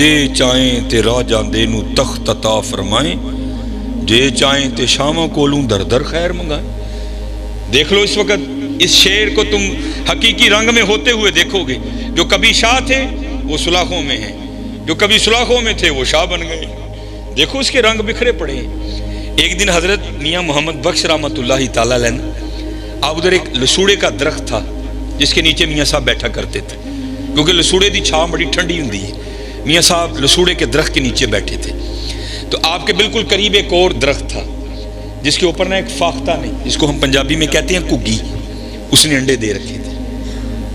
جے چاہیں تے راہ جاندے نو تخت عطا فرمائیں، جے چاہیں تے شاموں کولوں در در خیر منگائیں۔ دیکھ لو اس وقت اس شعر کو تم حقیقی رنگ میں ہوتے ہوئے دیکھو گے۔ جو کبھی شاہ تھے وہ سلاخوں میں ہیں، جو کبھی سلاخوں میں تھے وہ شاہ بن گئے۔ دیکھو اس کے رنگ بکھرے پڑے ہیں۔ ایک دن حضرت میاں محمد بخش رحمۃ اللہ تعالیٰ علیہ، اب ادھر ایک لسوڑے کا درخت تھا جس کے نیچے میاں صاحب بیٹھا کرتے تھے، کیونکہ لسوڑے دی چھاؤں بڑی ٹھنڈی ہوندی ہے۔ میاں صاحب لسوڑے کے درخت کے نیچے بیٹھے تھے، تو آپ کے بالکل قریب ایک اور درخت تھا جس کے اوپر نہ ایک فاختہ نے، جس کو ہم پنجابی میں کہتے ہیں کگی، اس نے انڈے دے رکھے تھے۔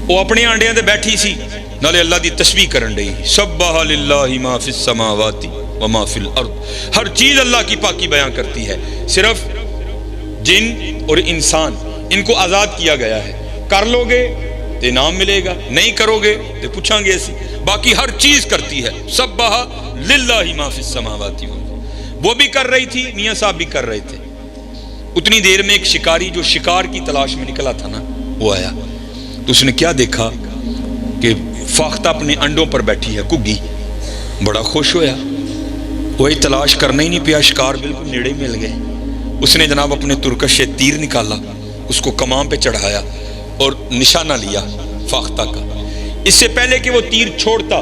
وہ اپنے انڈیاں دے بیٹھی سی، نالے اللہ دی تسبیح کرن رہی، سبح للہ ما فی السماوات وما فی الارض۔ ہر چیز اللہ کی پاکی بیان کرتی ہے، صرف جن اور انسان ان کو آزاد کیا گیا ہے۔ کر لو گے تو انعام ملے گا، نہیں کرو گے تو پوچھاں گے ایسی۔ باقی ہر چیز کرتی ہے، سبح للہ ما فی السماوات۔ وہ بھی کر رہی تھی، میاں صاحب بھی کر رہے تھے۔ اتنی دیر میں ایک شکاری جو شکار کی تلاش میں نکلا تھا نا، وہ آیا، تو اس نے کیا دیکھا کہ فاختہ اپنے انڈوں پر بیٹھی ہے کگی۔ بڑا خوش ہویا، وہی تلاش کرنا ہی نہیں پیا، شکار بالکل نیڑے مل گئے۔ اس نے جناب اپنے ترکش سے تیر نکالا، اس کو کمان پہ چڑھایا اور نشانہ لیا فاختہ کا۔ اس سے پہلے کہ وہ تیر چھوڑتا،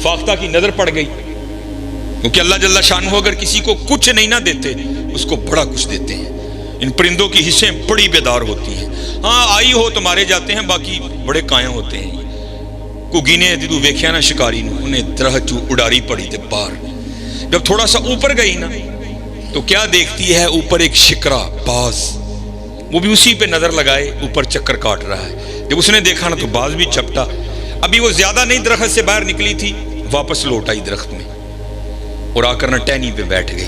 فاختہ کی نظر پڑ گئی، کیونکہ اللہ جل شانہ اگر کسی کو کچھ نہیں نہ دیتے اس کو بڑا کچھ دیتے ہیں۔ ان پرندوں کی حصیں بڑی بیدار ہوتی ہیں، ہاں آئی ہو تو مارے جاتے ہیں، باقی بڑے قائم ہوتے ہیں۔ کگی نے جدو ویکھیا نا شکاری نے، انہیں درخت چوں اڈاری پڑی تے پار۔ جب تھوڑا سا اوپر گئی نا تو کیا دیکھتی ہے، اوپر ایک شکرا باز، وہ بھی اسی پہ نظر لگائے اوپر چکر کاٹ رہا ہے۔ جب اس نے دیکھا نا تو باز بھی چھپٹا۔ ابھی وہ زیادہ نہیں درخت سے باہر نکلی تھی، واپس لوٹ آئی درخت میں اور آ کر نہ ٹہنی پہ بیٹھ گئی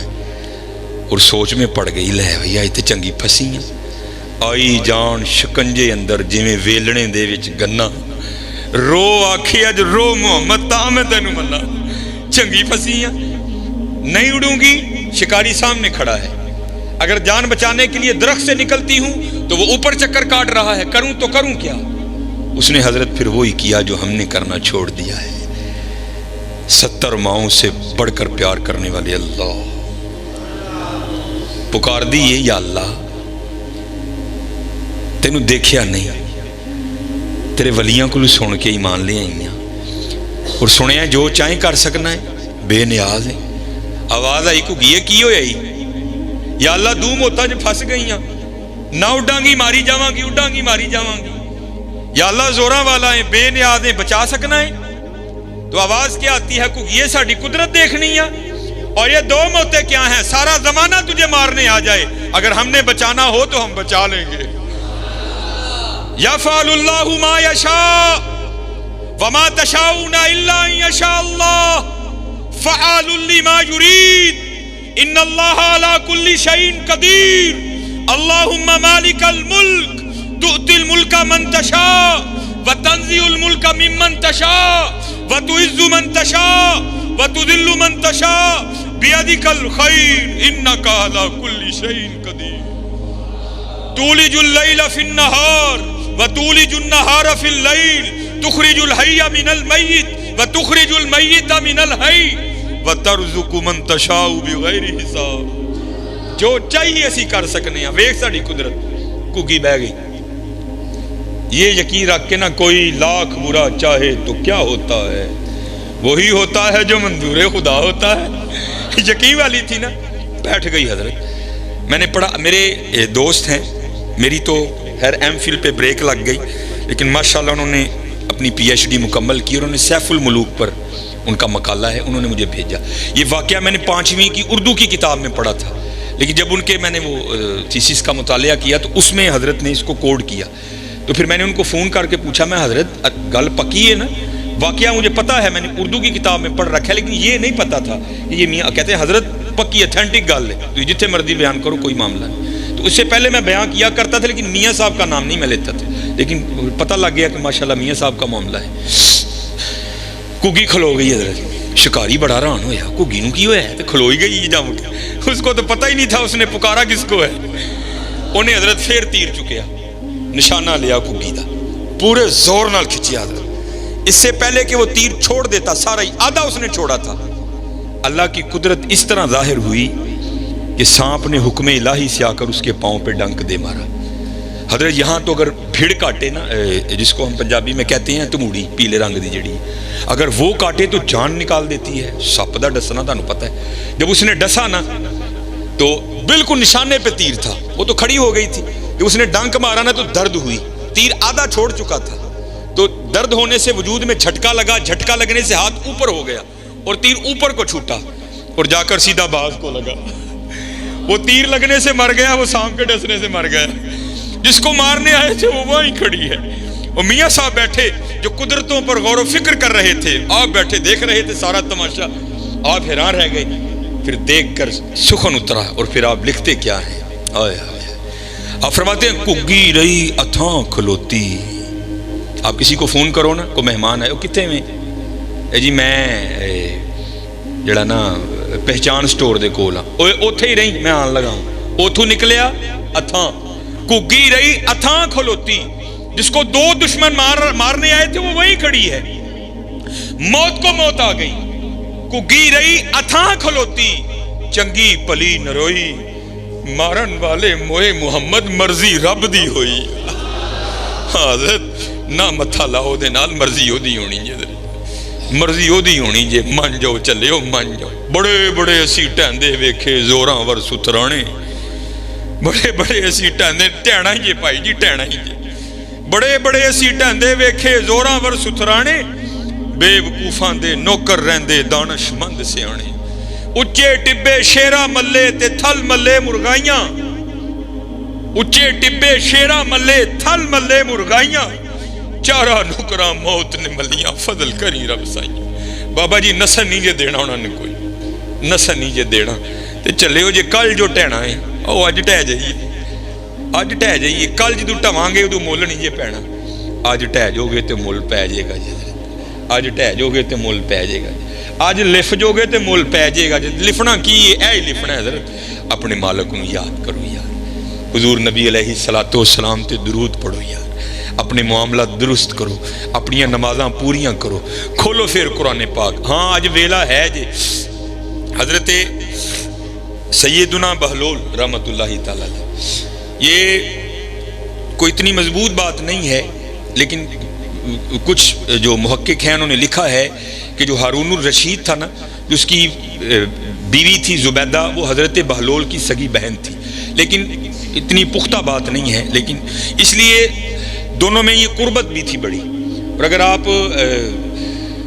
اور سوچ میں پڑ گئی، لے بھیا یہ تے چنگی پھسی ہیں، آئی جان شکنجے اندر جویں ویلنے دے وچ گنا، رو آکھے اج رو محمد تا میں تینوں منا، چنگی پھسی ہیں، نہیں اڑوں گی۔ شکاری سامنے کھڑا ہے، اگر جان بچانے کے لیے درخت سے نکلتی ہوں تو وہ اوپر چکر کاٹ رہا ہے، کروں تو کروں کیا؟ اس نے حضرت پھر وہی کیا جو ہم نے کرنا چھوڑ دیا ہے۔ 70 ماؤں سے بڑھ کر پیار کرنے والے اللہ پکار دیئے، یا اللہ تینوں دیکھیا نہیں، تیرے ولیاں کو سن کے ایمان لے آئی ہیں اور سنیا جو چاہیں کر سکنا ہے، بے نیاز ہے۔ آواز آئی کو گیے کی ہوئی آئی، یا اللہ دوم ہوتا جو پھنس گئی ہیں، نہ اڈاں گی ماری جاواں گی، اڈاں گی ماری جاواں گی، یا اللہ زوراں والا ہے، بے نیاز ہے، بچا سکنا ہے۔ تو آواز کیا آتی ہے کو یہ ساڑی قدرت دیکھنی ہے، اور یہ دو موتیں کیا ہیں، سارا زمانہ تجھے مارنے آ جائے، اگر ہم نے بچانا ہو تو ہم بچا لیں گے۔ یفعل اللہ ما یشاء وما تشاؤون الا ان یشاء اللہ فعال لما یرید ان اللہ علی کل شیء قدیر۔ اللہم مالک الملک تؤتی الملک من تشاء وتنزع الملک ممن تشاء وتعز من تشاء وتذل من تشاء بیدک الخیر انک علی کل شیء قدیر۔ تولج اللیل فی النہار وتولج النہار فی اللیل تخرج الحی من المیت وتخرج المیت من الحی وترزق من تشاء بغیر حساب۔ جو چاہیے اسی کر سکنے ہیں، ویکھ ساڈی قدرت۔ کگی بہ گئی۔ یہ یقین رکھ کے نہ کوئی لاکھ برا چاہے تو کیا ہوتا ہے، وہی ہوتا ہے جو منظور خدا ہوتا ہے۔ یقین والی تھی نا، بیٹھ گئی حضرت۔ میں نے پڑھا، میرے دوست ہیں، میری تو خیر ایم فل پہ بریک لگ گئی، لیکن ماشاءاللہ انہوں نے اپنی پی ایچ ڈی مکمل کی، انہوں نے سیف الملوک پر ان کا مقالہ ہے، انہوں نے مجھے بھیجا۔ یہ واقعہ میں نے 5ویں کی اردو کی کتاب میں پڑھا تھا، لیکن جب ان کے میں نے وہ تھیسس کا مطالعہ کیا تو اس میں حضرت نے اس کو کوڈ کیا۔ تو پھر میں نے ان کو فون کر کے پوچھا، میں حضرت گل پکی ہے نا، واقعہ مجھے پتا ہے، میں نے اردو کی کتاب میں پڑھ رکھا ہے، لیکن یہ نہیں پتا تھا کہ یہ میاں کہتے ہیں حضرت پکی اتھینٹک گل ہے، تو جتنے مرضی بیان کرو کوئی معاملہ نہیں۔ تو اس سے پہلے میں بیان کیا کرتا تھا، لیکن میاں صاحب کا نام نہیں میں لیتا تھا، لیکن پتہ لگ گیا کہ ماشاءاللہ میاں صاحب کا معاملہ ہے۔ کگی کھلو گئی حضرت، شکاری بڑا حیران ہویا، کگی نو کی ہویا ہے، تو کھلوئی گئی جا اٹھ، اس کو تو پتہ ہی نہیں تھا اس نے پکارا کس کو ہے۔ انہیں حضرت پھر تیر چکیا، نشانہ لیا کگی دا، پورے زور نال کھچیا حضرت، اس سے پہلے کہ وہ تیر چھوڑ دیتا سارا ہی آدھا اس نے چھوڑا تھا. اللہ کی قدرت اس طرح ظاہر ہوئی کہ سانپ نے حکم الہی سے آ کر اس کے پاؤں پہ ڈنک دے مارا. حضرت یہاں تو اگر بھیڑ کاٹے نا، جس کو ہم پنجابی میں کہتے ہیں تموڑی، پیلے رنگ دی جڑی، اگر وہ کاٹے تو جان نکال دیتی ہے. سپ دا ڈسنا تانوں پتہ ہے. جب اس نے ڈسا نا تو بالکل نشانے پہ تیر تھا، وہ تو کھڑی ہو گئی تھی. جب اس نے ڈنک مارا نا تو درد ہوئی، تیر آدھا چھوڑ چکا تھا، تو درد ہونے سے وجود میں جھٹکا لگا، جھٹکا لگنے سے ہاتھ اوپر ہو گیا اور تیر اوپر کو چھوٹا اور جا کر سیدھا باز کو لگا. وہ تیر لگنے سے مر گیا، وہ سانپ کے ڈسنے سے مر گیا. جس کو مارنے آئے تھے وہ وہیں کھڑی ہے. اور میاں صاحب بیٹھے جو قدرتوں پر غور و فکر کر رہے تھے، آپ بیٹھے دیکھ رہے تھے سارا تماشا. آپ حیران رہ گئے. پھر دیکھ کر سخن اترا اور پھر آپ لکھتے کیا ہیں. آپ فرماتے ہیں کگی رہی اتھاں کھلوتی. آپ کسی کو فون کرو نا، کوئی مہمان آئے، وہ کتنے میں؟ جی میں جڑا نا پہچان سٹور دے کول ہاں، اوتھے ہی رہی، میں آن لگا ہوں. اوتھوں نکلیا اتھاں، کگی رہی اتھاں کھلوتی. جس کو دو دشمن مارنے آئے تھے وہ وہی کھڑی ہے. موت کو موت آ گئی. کگی رہی اتھاں کھلوتی، چنگی پلی نروئی، مارن والے موئے محمد مرضی رب دی ہوئی. حضرت نہ متھا لاؤ دے نال، مرضی ہو دی ہونی جے، مرضی ہو دی ہونی جے. من جاؤ چلے ہو، من جاؤ. بڑے بڑے اسی ٹہندے ویکھے زوراں ور سترانے، بڑے بڑے اسی ٹہندے، ٹہنا ہی جے پائی جی، ٹہنا ہی جے. بڑے بڑے اسی ٹہندے ویکھے زوراں ور سترانے، بے وقوفاں دے نوکر رہندے دانش مند سیانے. اچے ٹبے شیرا ملے تے تھل ملے مرغائیاں، اچے ٹبے شیرا ملے تھل ملے مرغائیاں، چارہ نکراں موت نے ملیاں فضل کری رب سائیں. بابا جی نسل نہیں جے دینا انہوں نے، کوئی نسل نہیں جے دینا. تے چلے ہو جے کل جو ٹہنا ہے او اج ٹہ جائیے، اج ٹہ جائیے. کل جدو ٹھواں گے ادو مول نہیں جے پینا. اج ٹہ جو گے تے مول پی جائے گا جی. اج ٹہ جو گے تے مول پی جائے گا جی. اج لف جو گے تے مول پی جائے گا جی. لفنا کی ہے؟ اے ہی لفنا ہے حضرت. اپنے مالک نو یاد کرو یار، حضور نبی علیہ الصلوۃ والسلام تے درود پڑھو یار، اپنے معاملات درست کرو، اپنی نمازاں پوریاں کرو. کھولو پھر قرآن پاک. ہاں اج ویلا ہے جی. حضرت سیدنا بہلول رحمۃ اللہ تعالی علیہ، یہ کوئی اتنی مضبوط بات نہیں ہے، لیکن کچھ جو محقق ہیں انہوں نے لکھا ہے کہ جو ہارون الرشید تھا نا، جس کی بیوی تھی زبیدہ، وہ حضرت بہلول کی سگی بہن تھی. لیکن اتنی پختہ بات نہیں ہے، لیکن اس لیے دونوں میں یہ قربت بھی تھی بڑی. اور اگر آپ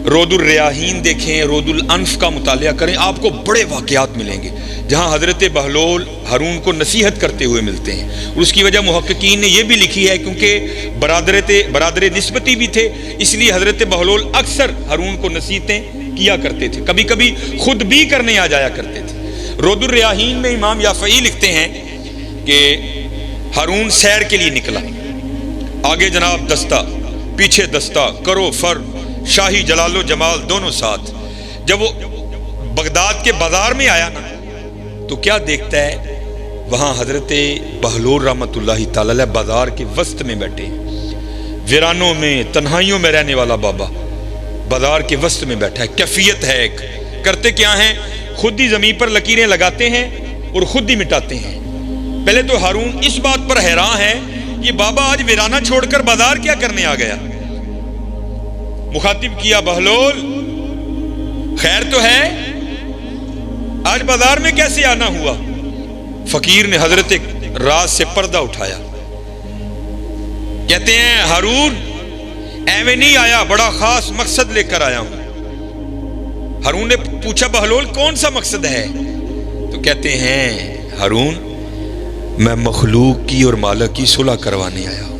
رود الریاحین دیکھیں، رود الانف کا مطالعہ کریں، آپ کو بڑے واقعات ملیں گے جہاں حضرت بہلول ہارون کو نصیحت کرتے ہوئے ملتے ہیں. اور اس کی وجہ محققین نے یہ بھی لکھی ہے کیونکہ برادر نسبتی بھی تھے، اس لیے حضرت بہلول اکثر ہارون کو نصیحتیں کیا کرتے تھے، کبھی کبھی خود بھی کرنے آ جایا کرتے تھے. رود الریاحین میں امام یافعی لکھتے ہیں کہ ہارون سیر کے لیے نکلا، آگے جناب دستہ، پیچھے دستہ، کرو فر، شاہی جلال و جمال دونوں ساتھ. جب وہ بغداد کے بازار میں آیا نا تو کیا دیکھتا ہے؟ وہاں حضرت بہلول رحمۃ اللہ تعالی علیہ بازار کے وسط میں بیٹھے، ویرانوں میں تنہائیوں میں رہنے والا بابا بازار کے وسط میں بیٹھا ہے. کیفیت ہے ایک. کرتے کیا ہیں؟ خود ہی زمین پر لکیریں لگاتے ہیں اور خود ہی مٹاتے ہیں. پہلے تو ہارون اس بات پر حیران ہے یہ بابا آج ویرانہ چھوڑ کر بازار کیا کرنے آ گیا. مخاطب کیا، بہلول خیر تو ہے، آج بازار میں کیسے آنا ہوا؟ فقیر نے حضرت راز سے پردہ اٹھایا. کہتے ہیں ہارون ایویں نہیں آیا، بڑا خاص مقصد لے کر آیا ہوں. ہارون نے پوچھا بہلول کون سا مقصد ہے؟ تو کہتے ہیں ہارون میں مخلوق کی اور مالک کی صلح کروانے آیا ہوں.